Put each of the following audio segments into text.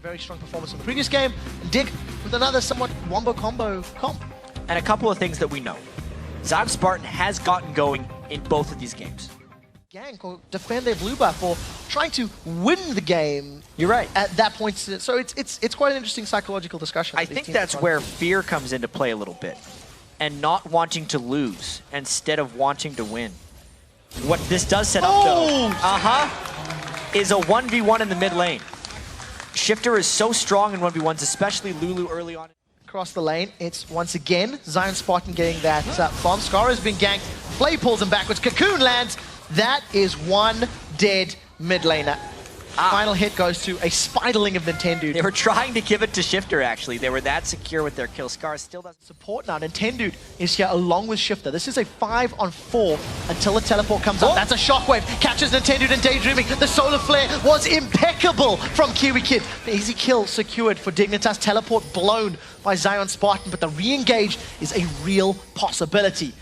very strong performance in the previous game. And Dig with another somewhat wombo combo comp. And a couple of things that we know. Zion Spartan has gotten going in both of these games. Gank or defend their blue buff or trying to win the game. You're right. At that point, so it's quite an interesting psychological discussion. I think that's where fear comes into play a little bit, and not wanting to lose instead of wanting to win. What this does set up though, is a 1v1 in the mid lane. Shifter is so strong in 1v1s, especially Lulu early on. Across the lane, it's once again Zion Spartan getting that bomb. Scar has been ganked. Flay pulls him backwards. Cocoon lands. That is one dead mid laner. Final hit goes to a spiderling of Nintendo. They were trying to give it to Shifter, actually. They were that secure with their kill. Scar still doesn't support now. Nintendo is here along with Shifter. This is a 5-on-4 until the teleport comes up. That's a shockwave. Catches Nintendo and Daydreaming. The solar flare was impeccable from Kiwi Kid. The easy kill secured for Dignitas. Teleport blown by Zion Spartan, but the re-engage is a real possibility.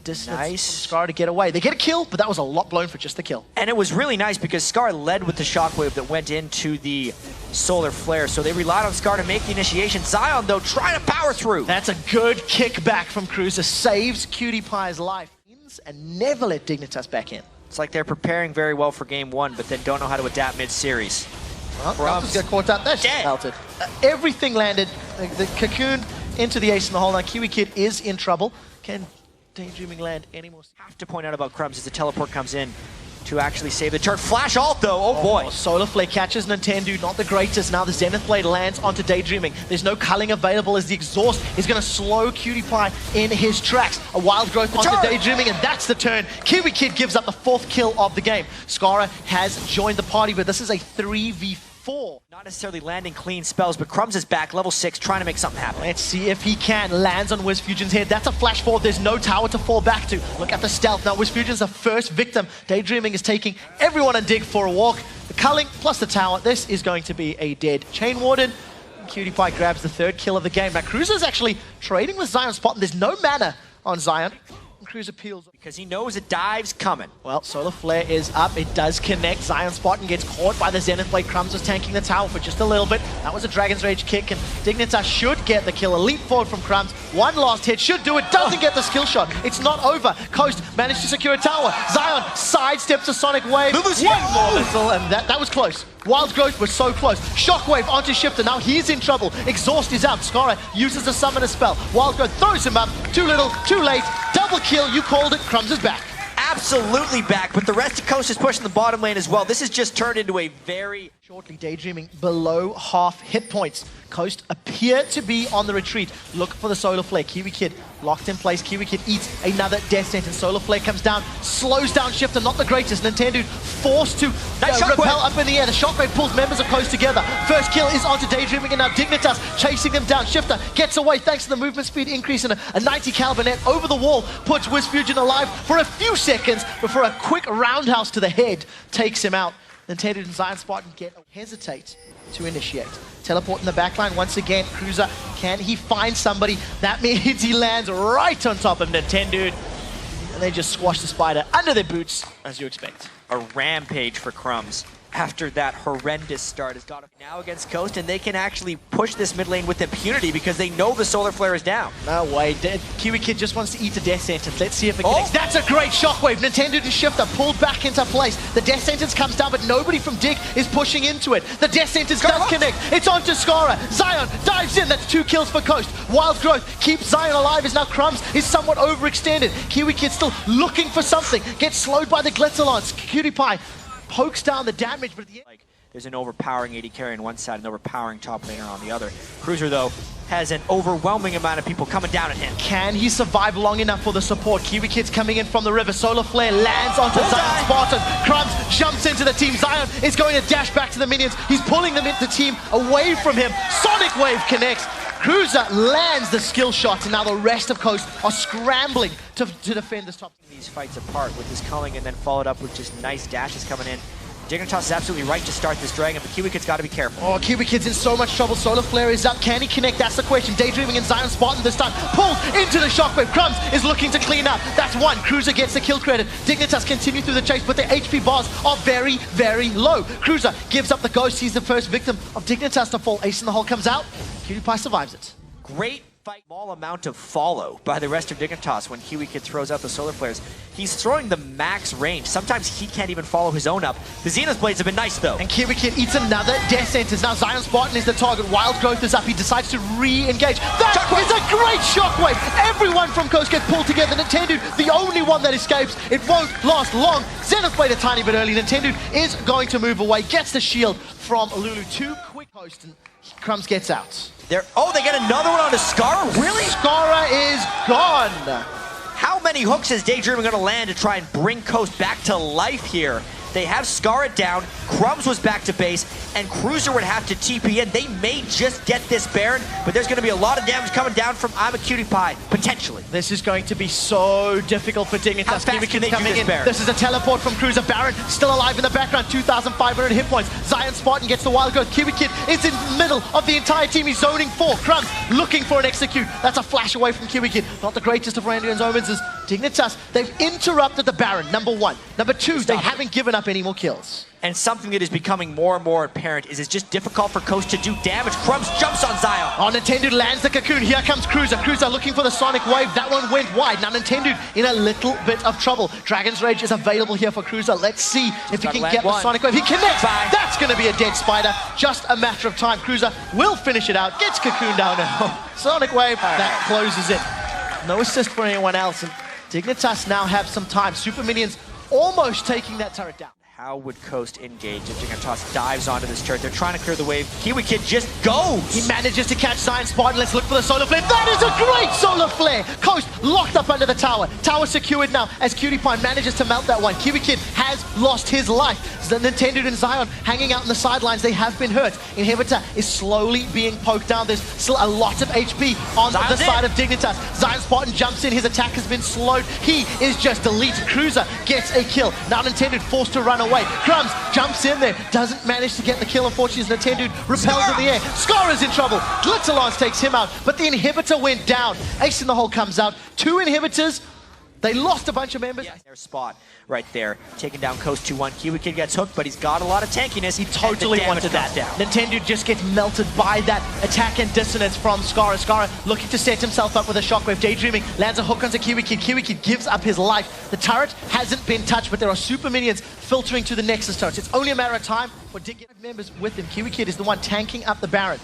Distance Scar to get away. They get a kill, but that was a lot blown for just the kill. And it was really nice because Scar led with the shockwave that went into the solar flare, so they relied on Scar to make the initiation. Zion, though, trying to power through. That's a good kickback from Cruiser. Saves Cutie Pie's life. And never let Dignitas back in. It's like they're preparing very well for game one, but then don't know how to adapt mid-series. Crumbs get caught out. That's melted. Everything landed. The cocoon into the ace in the hole. Now Kiwi Kid is in trouble. Can Daydreaming land anymore? Have to point out about Crumbs as the teleport comes in to actually save the turret. Flash ult though, oh boy. Solar Flare catches Nintendo, not the greatest. Now the Zenith Blade lands onto Daydreaming. There's no culling available as the exhaust is going to slow Cutie Pie in his tracks. A wild growth onto Daydreaming, and that's the turn. Kiwi Kid gives up the 4th kill of the game. Skara has joined the party, but this is a 3v4. Not necessarily landing clean spells, but Crumbs is back, level 6, trying to make something happen. Let's see if he can. Lands on WizFusion's head. That's a flash forward. There's no tower to fall back to. Look at the stealth. Now WizFusion's the first victim. Daydreaming is taking everyone and Dig for a walk. The culling plus the tower. This is going to be a dead Chain Warden. Cutie Pie grabs the 3rd kill of the game. Now Cruiser's actually trading with Zion Spartan. There's no mana on Zion. Cruiser peels because he knows a dive's coming. Well, Solar Flare is up. It does connect. Zion Spartan gets caught by the Zenith Blade. Crumbs was tanking the tower for just a little bit. That was a Dragon's Rage kick, and Dignitas should get the kill. A leap forward from Crumbs. One last hit should do it. Doesn't get the skill shot. It's not over. Coast managed to secure a tower. Zion sidesteps a Sonic Wave. One more missile, and that was close. Wild Growth was so close. Shockwave onto Shifter. Now he's in trouble. Exhaust is out. Skara uses the summoner spell. Wild Growth throws him up. Too little, too late. Double kill. You called it. Crumbs is back. Absolutely back, but the rest of Coast is pushing the bottom lane as well. This has just turned into a very... Shortly Daydreaming below half hit points. Coast appear to be on the retreat. Look for the Solar Flare. Kiwi Kid locked in place. Kiwi Kid eats another death sentence. Solar Flare comes down, slows down Shifter, not the greatest. Nintendo forced to repel up in the air. The Shockwave pulls members of Coast together. First kill is onto Daydreaming, and now Dignitas chasing them down. Shifter gets away thanks to the movement speed increase, and a 90 caliber net over the wall puts WizFusion alive for a few seconds before a quick roundhouse to the head takes him out. Nintendo and Zion Spartan hesitate to initiate. Teleport in the backline once again. Cruiser, can he find somebody? That means he lands right on top of Nintendo. And they just squash the spider under their boots, as you expect. A rampage for Crumbs after that horrendous start has got now against Coast, and they can actually push this mid lane with impunity because they know the Solar Flare is down. No way. Kiwi Kid just wants to eat the death sentence. Let's see if it connects. That's a great shockwave. Nintendo and Shifter pulled back into place. The death sentence comes down, but nobody from Dig is pushing into it. The death sentence does connect. It's onto Skara. Zion dives in. That's 2 kills for Coast. Wild Growth keeps Zion alive as now Crumbs is somewhat overextended. Kiwi Kid still looking for something. Gets slowed by the Glitzalons. Cutie Pie pokes down the damage, but at the end... There's an overpowering AD carry on one side and an overpowering top laner on the other. Cruiser, though, has an overwhelming amount of people coming down at him. Can he survive long enough for the support? Kiwi Kid's coming in from the river. Solar Flare lands onto Zion Spartan. Crumbs jumps into the team. Zion is going to dash back to the minions. He's pulling them into the team away from him. Sonic Wave connects. Cruiser lands the skill shot, and now the rest of Coast are scrambling to defend this top. These fights apart with his culling and then followed up with just nice dashes coming in. Dignitas is absolutely right to start this dragon, but Kiwi Kid's got to be careful. Oh, Kiwi Kid's in so much trouble. Solar Flare is up. Can he connect? That's the question. Daydreaming and Zion Spartan this time. Pulled into the shockwave. Crumbs is looking to clean up. That's one. Cruiser gets the kill credit. Dignitas continue through the chase, but their HP bars are very, very low. Cruiser gives up the ghost. He's the first victim of Dignitas to fall. Ace in the hole comes out. Cutie Pie survives it. Great fight. Small amount of follow by the rest of Dignitas when Kiwi Kid throws out the solar flares. He's throwing the max range. Sometimes he can't even follow his own up. The Xenos Blades have been nice though. And Kiwi Kid eats another death sentence. Now Zion Spartan is the target. Wild Growth is up. He decides to re-engage. That is a great shockwave. Everyone from Coast gets pulled together. Nintendo, the only one that escapes. It won't last long. Xenos Blade a tiny bit early. Nintendo is going to move away. Gets the shield from Lulu. Too quick Coast, and Crumbs gets out. They get another one onto Scar? Really? Scara is gone. How many hooks is Daydreaming going to land to try and bring Coast back to life here? They have Scara down, Crumbs was back to base, and Cruiser would have to TP in. They may just get this Baron, but there's going to be a lot of damage coming down from I'm a Cutie Pie, potentially. This is going to be so difficult for Dignitas. How fast can they do this, Baron? This is a teleport from Cruiser. Baron still alive in the background, 2,500 hit points. Zion Spartan gets the wild growth. Kiwi Kid is in the middle of the entire team. He's zoning 4. Crumbs looking for an execute. That's a flash away from Kiwi Kid. Not the greatest of Randy and Omens is Dignitas. They've interrupted the Baron, number 1. Number 2, they haven't given up any more kills. And something that is becoming more and more apparent is it's just difficult for Coast to do damage. Crumbs jumps on Zion. Oh, Nintendo lands the cocoon. Here comes Cruiser. Cruiser looking for the Sonic Wave. That one went wide. Now Nintendo in a little bit of trouble. Dragon's Rage is available here for Cruiser. Let's see if he can get the Sonic Wave. He connects. Bye. That's going to be a dead spider. Just a matter of time. Cruiser will finish it out. Gets cocooned down now. Sonic Wave. That closes it. No assist for anyone else. And Dignitas now have some time. Super Minions almost taking that turret down. How would Coast engage if Dignitas dives onto this turret? They're trying to clear the wave. Kiwi Kid just goes! He manages to catch Zion Spartan. Let's look for the Solar Flare. That is a great Solar Flare! Coast locked up under the tower. Tower secured now as Cutie Pie manages to melt that one. Kiwi Kid has lost his life. The Nintendo and Zion hanging out on the sidelines. They have been hurt. Inhibitor is slowly being poked down. There's still a lot of HP on the side of Dignitas. Zion Spartan jumps in. His attack has been slowed. He is just deleted. Cruiser gets a kill. Now Nintendo forced to run away. Crumbs jumps in there, doesn't manage to get the kill. Unfortunately, Nintendo repels in the air. Scar's in trouble. Glitzerlance takes him out, but the inhibitor went down. Ace in the hole comes out. 2 inhibitors. They lost a bunch of members. Their spot right there, taking down Coast 2-1. Kiwi Kid gets hooked, but he's got a lot of tankiness. He totally wanted that down. Nintendo just gets melted by that attack and dissonance from Scara. Scara looking to set himself up with a shockwave. Daydreaming lands a hook onto Kiwi Kid. Kiwi Kid gives up his life. The turret hasn't been touched, but there are super minions filtering to the Nexus turrets. It's only a matter of time for Dig get members with him. Kiwi Kid is the one tanking up the Baron.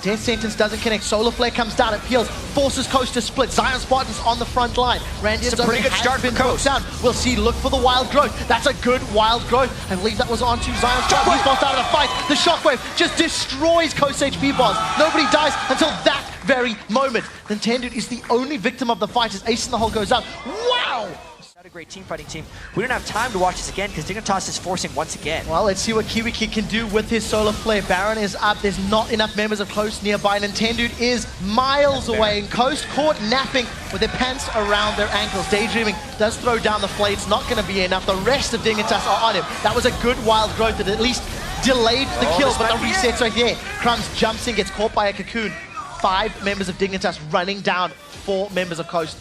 Death Sentence doesn't connect. Solar Flare comes down. It peels. Forces Coast to split. Zion Spartan's on the front line. Randy it's a pretty good start for Coast. Down. We'll see. Look for the Wild Growth. That's a good Wild Growth. I believe that was onto Zion Spartan. He's lost out of the fight. The Shockwave just destroys Coast HP bars. Nobody dies until that very moment. Nintendo is the only victim of the fight as Ace in the hole goes out. Wow! Not a great team fighting team. We don't have time to watch this again because Dignitas is forcing once again. Well, let's see what Kiwi Kid can do with his Solar Flare. Baron is up. There's not enough members of Coast nearby. Nintendo is miles away. And Coast caught napping with their pants around their ankles. Daydreaming does throw down the flare. It's not going to be enough. The rest of Dignitas are on him. That was a good Wild Growth that at least delayed the kill, but the reset's right there. Crumbs jumps in, gets caught by a cocoon. 5 members of Dignitas running down 4 members of Coast.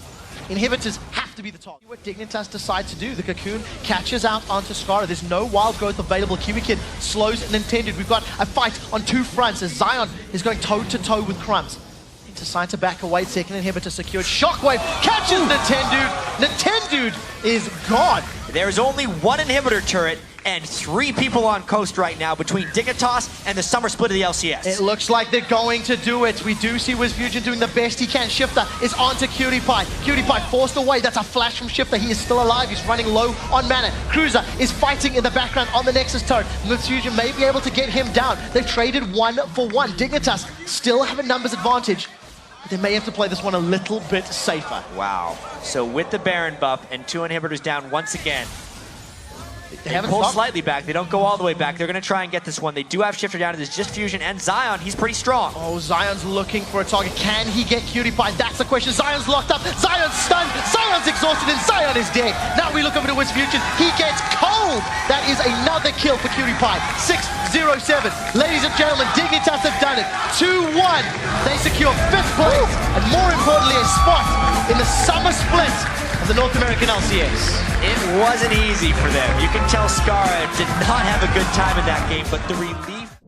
Inhibitors have to be the top. What Dignitas decide to do, the cocoon catches out onto Scara. There's no Wild Growth available. Kiwi Kid slows Nintendo. We've got a fight on 2 fronts as Zion is going toe-to-toe with Crumbs. Decide to back away. Second inhibitor secured. Shockwave catches Nintendo. Nintendo is gone. There's only 1 inhibitor turret and 3 people on Coast right now between Dignitas and the summer split of the LCS. It looks like they're going to do it. We do see WizFusion doing the best he can. Shifter is onto Cutie Pie. Cutie Pie forced away. That's a flash from Shifter. He is still alive. He's running low on mana. Cruiser is fighting in the background on the Nexus turret. WizFusion may be able to get him down. They've traded 1 for 1. Dignitas still have a numbers advantage. But they may have to play this one a little bit safer. Wow. So with the Baron buff and 2 inhibitors down once again, They haven't pull stopped. slightly back. They don't go all the way back. They're going to try and get this one. They do have Shifter down. It is just Fusion and Zion. He's pretty strong. Oh, Zion's looking for a target. Can he get Cutie Pie? That's the question. Zion's locked up. Zion's stunned. Zion's exhausted, and Zion is dead. Now we look over to Wiz Fusion. He gets cold. That is another kill for Cutie Pie. 6-0-7. Ladies and gentlemen, Dignitas have done it. 2-1. They secure 5th place, and more importantly, a spot in the summer split of the North American LCS. It wasn't easy for them. You can tell Scara did not have a good time in that game, but the relief